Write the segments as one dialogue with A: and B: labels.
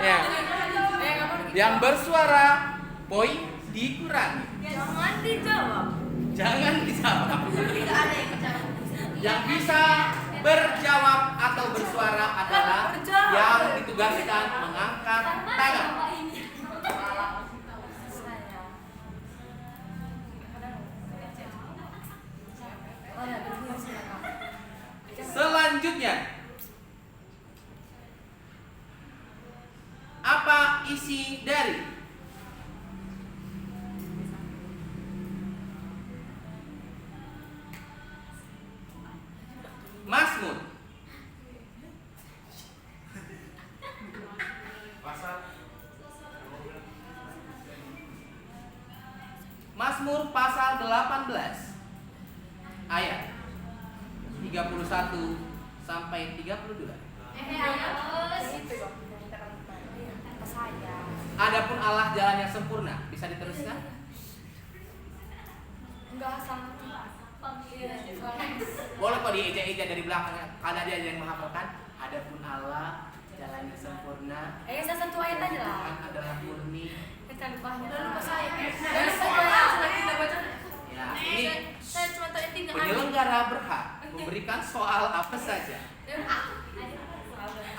A: Ya. Yang bersuara poin dikurangi.
B: Jangan dijawab.
A: Jangan dijawab.
B: Tidak ada yang dijawab.
A: Yang bisa berjawab atau bersuara adalah yang ditugaskan mengangkat tangan. Selanjutnya, apa isi dari Mazmur? Mazmur pasal 18 ayat 31 sampai 32. Adapun Allah jalan yang sempurna. Bisa diteruskan?
B: Enggak sama.
A: Boleh kok dieja-eja dari belakang, karena dia yang menghafalkan. Adapun Allah jalan yang sempurna.
B: Saya satu ayat aja lah.
A: Tuhan adalah murni.
B: Kita lupa saya.
A: Ya, ini
B: Saya cuma tahu intinya.
A: penyelenggara berhak memberikan soal apa saja.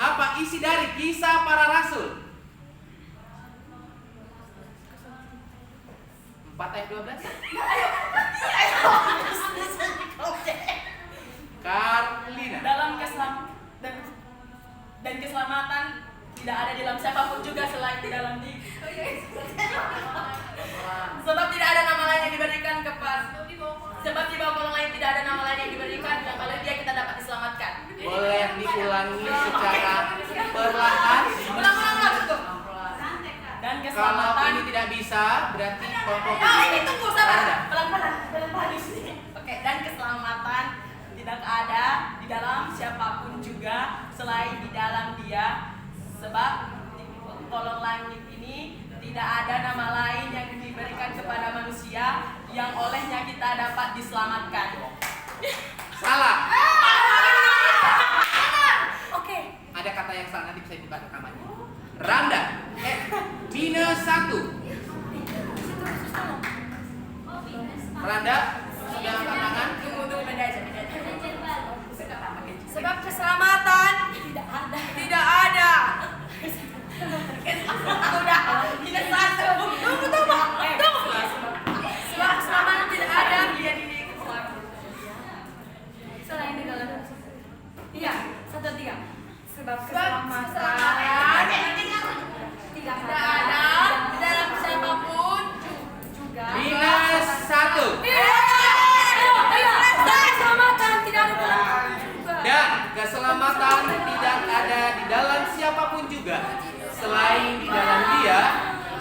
A: Apa isi dari Kisah Para Rasul? 4 ayat 12. Karlina.
C: Dalam dan keselamatan tidak ada di dalam siapapun juga selain di dalam sebab tidak ada nama lain yang diberikan sebab di bawah kolong lain tidak ada nama lain yang diberikan yang oleh dia kita dapat diselamatkan.
A: Boleh diulangi secara perlahan.
C: Ulang cukup. Dan
A: Kalau
C: keselamatan
A: ini tidak bisa, berarti kelompok
C: ini tunggu sabar. Pelan-pelan di sini. Oke, dan keselamatan tidak ada di dalam siapapun juga selain di dalam dia. Sebab di kolong langit ini tidak ada nama lain yang diberikan kepada manusia yang olehnya kita dapat diselamatkan.
A: salah.
C: Oke.
A: Ada kata yang salah, nanti bisa dibuka rekamannya. Randa. Minus 1. Randa, sudah angkat tangan?
C: Tunggu beda aja. Sebab keselamatan tidak ada. Udah, minus 1. Tunggu. Sebab keselamatan tidak ada dia di
B: Selain di dalam. Iya, 1-3. Sebab
C: keselamatan
B: tidak
C: ada di dalam siapapun juga.
A: Minus 1.
B: Keselamatan tidak ada juga.
A: Dan keselamatan tidak ada di dalam siapapun juga selain di dalam dia,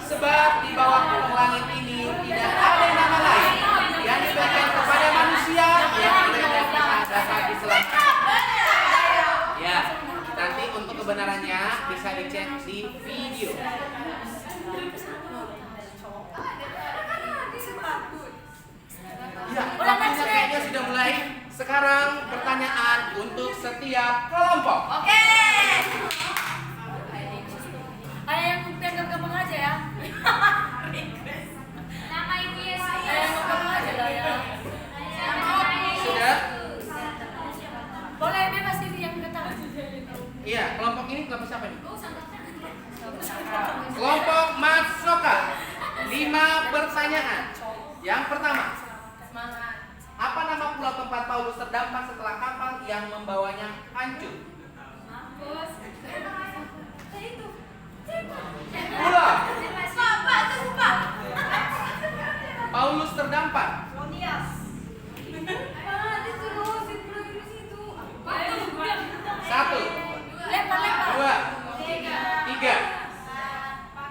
A: sebab di bawah kolong langit ini tidak ada nama lain yang diberikan kepada manusia yang dapat diselamatkan. Ya, nanti untuk kebenarannya bisa dicek di video. Ya, waktunya kayaknya sudah mulai. Sekarang pertanyaan untuk setiap kelompok.
C: Oke.
B: Ada yang gampang aja ya.
C: Nama Ibu Yesus.
B: Ada yang gampang aja lah ya.
A: Sudah?
B: Boleh bebas ini yang kata.
A: Iya, kelompok ini kelompok siapa nih? Kelompok Matsoka. 5 pertanyaan. Yang pertama, apa nama pulau tempat Paulus terdampar setelah kapal yang membawanya hancur? Pulau Paulus terdampar. Satu, dua, tiga.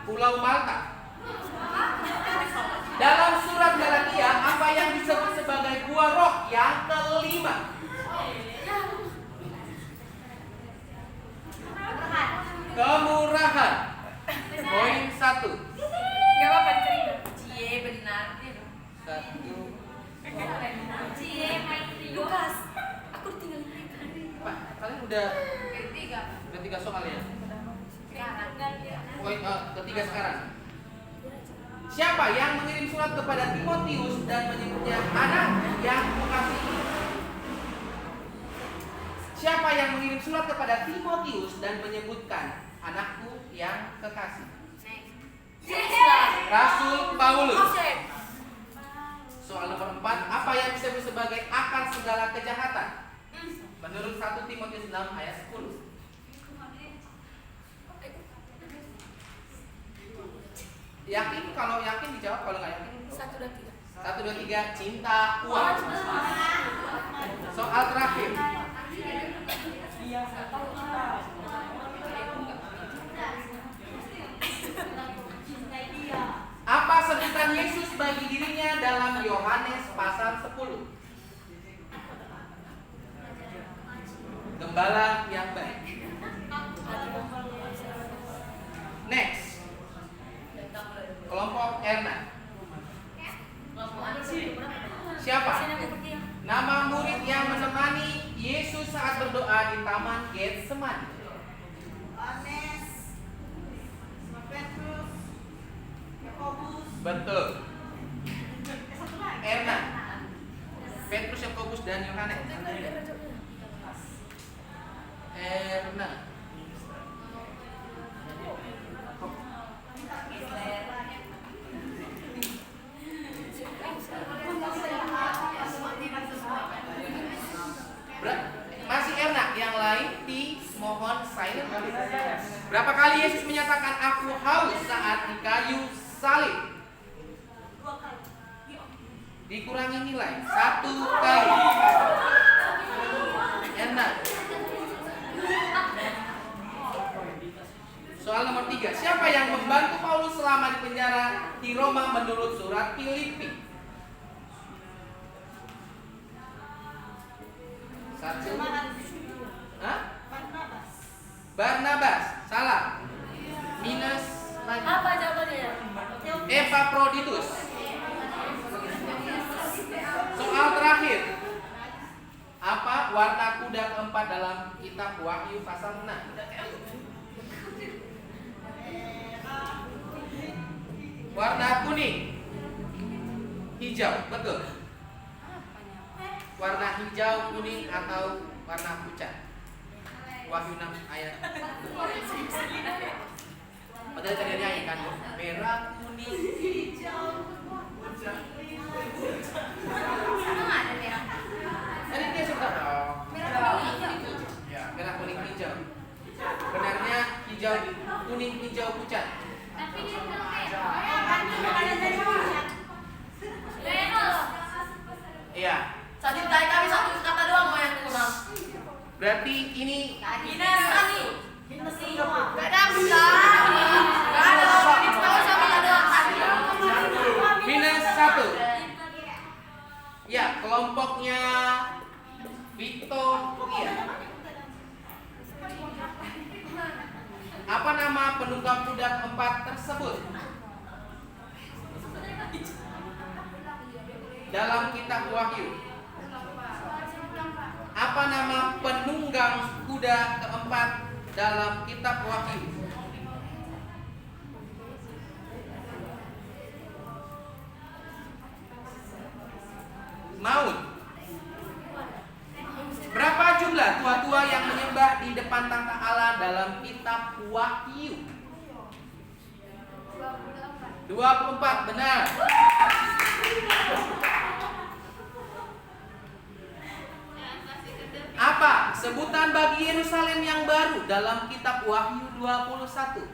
A: Pulau Malta. Dalam surat Galatia, apa yang disebut sebagai buah roh yang kelima? Kemurahan. Poin 1.
C: Gak apa-apa diterima. Cie benar.
A: 1.
C: Cie main
B: Lukas. Aku tinggal
A: Pak, kalian udah
C: ketiga.
A: 3 soal ya?
C: Sekarang
A: 1-3 sekarang. Siapa yang mengirim surat kepada Timotius dan menyebutnya anak yang kukasihi? Siapa yang mengirim surat kepada Timotius dan menyebutkan anakku yang kekasih? Rasul Paulus. Soal nomor 4, apa yang disebut sebagai akar segala kejahatan? Menurut 1 Timotius 6 ayat 10. Yakin? Kalau yakin dijawab, kalau nggak yakin
B: 1, 2, 3.
A: 1, 2, 3, cinta uang. Soal terakhir. Apa sebutan Yesus bagi dirinya dalam Yohanes pasal 10? Gembala yang baik. Next. Kelompok Erna. Siapa? Nama murid yang menemani Yesus saat berdoa di Taman Getsemani.
C: Yohanes, Petrus, Yakobus.
A: Betul. Erna. Petrus, Yakobus, dan Yohanes. Erna. Masih Erna, yang lain dimohon silent. Berapa kali Yesus menyatakan aku haus saat di kayu salib? Dikurangi nilai 1 kali. Erna. Soal nomor 3, siapa yang membantu Paulus selama di penjara di Roma menurut surat Filipi? 1. Hah? Barnabas. Salah. Minus lagi.
B: Apa jawabannya?
A: Epaphroditus. Soal terakhir. Apa warna kuda keempat dalam kitab Wahyu pasal 6? Warna kuning. Hijau, betul. Warna hijau, kuning, atau warna pucat. Wahyu 6 ayat. Padahal tadi nyanyi kan, merah, kuning, hijau, pucat. Tadi dia sudah ya, merah, kuning, hijau. Benarnya hijau, kuning, hijau, pucat. Iya.
C: Tadi kami satu kata doang mau yang kurang.
A: Berarti ini
C: Minus 1. Gak ada bisa. Gak ada. Cuma sama kata doang.
A: minus 1. Ya, kelompoknya Vito. Iya. Apa nama penunggang kuda keempat tersebut? Dalam kitab Wahyu. Apa nama penunggang kuda keempat dalam kitab Wahyu? Maut. Berapa jumlah tua-tua yang menyembah di depan tahta Allah dalam kitab Wahyu? 24, benar. Apa sebutan bagi Yerusalem yang baru dalam kitab Wahyu 21?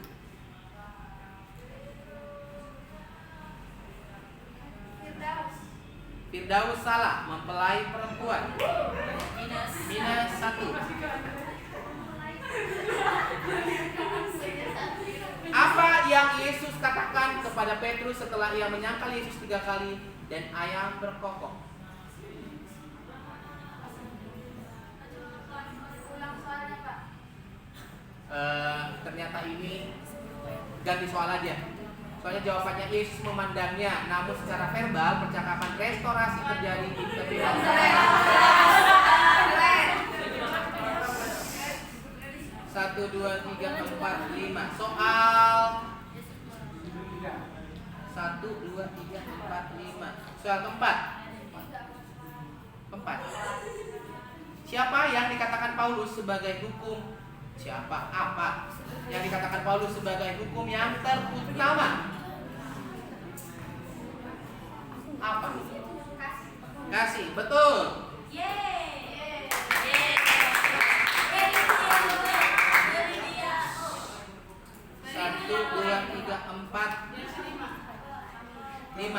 A: Firdaus salah, mempelai perempuan. Minus 1. Apa yang Yesus katakan kepada Petrus setelah ia menyangkal Yesus 3 kali dan ayam berkokok? Ternyata ini ganti soal aja. Soalnya jawabannya Yesus memandangnya, namun secara verbal percakapan restorasi terjadi di kedua. 1, 2, 3, 4, 5. Soal 1, 2, 3, 4, 5. Soal keempat. Siapa yang dikatakan Paulus sebagai hukum? Siapa? Apa yang dikatakan Paulus sebagai hukum yang terutama? Apa? Kasih, betul. Satu, dua, tiga, empat, 5.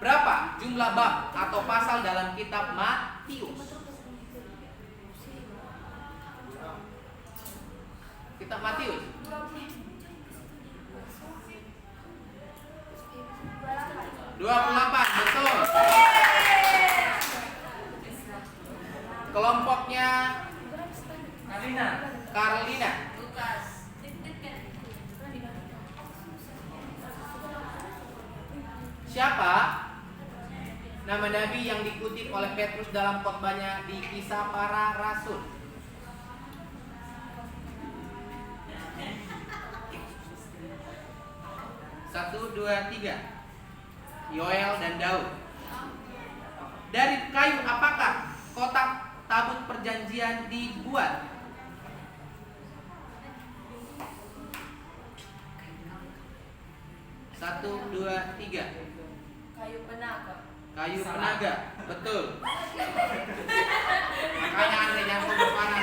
A: Berapa jumlah bab atau pasal dalam kitab Matius? Kitab Matius 28, betul. Kelompoknya Carolina. Siapa nama nabi yang dikutip oleh Petrus dalam khotbahnya di Kisah Para Rasul? Satu, dua, tiga. Yoel dan Daud. Dari kayu apakah kotak tabut perjanjian dibuat? Satu, dua, tiga. Kayu penaga, betul. Makanya Anda jangan berpanah,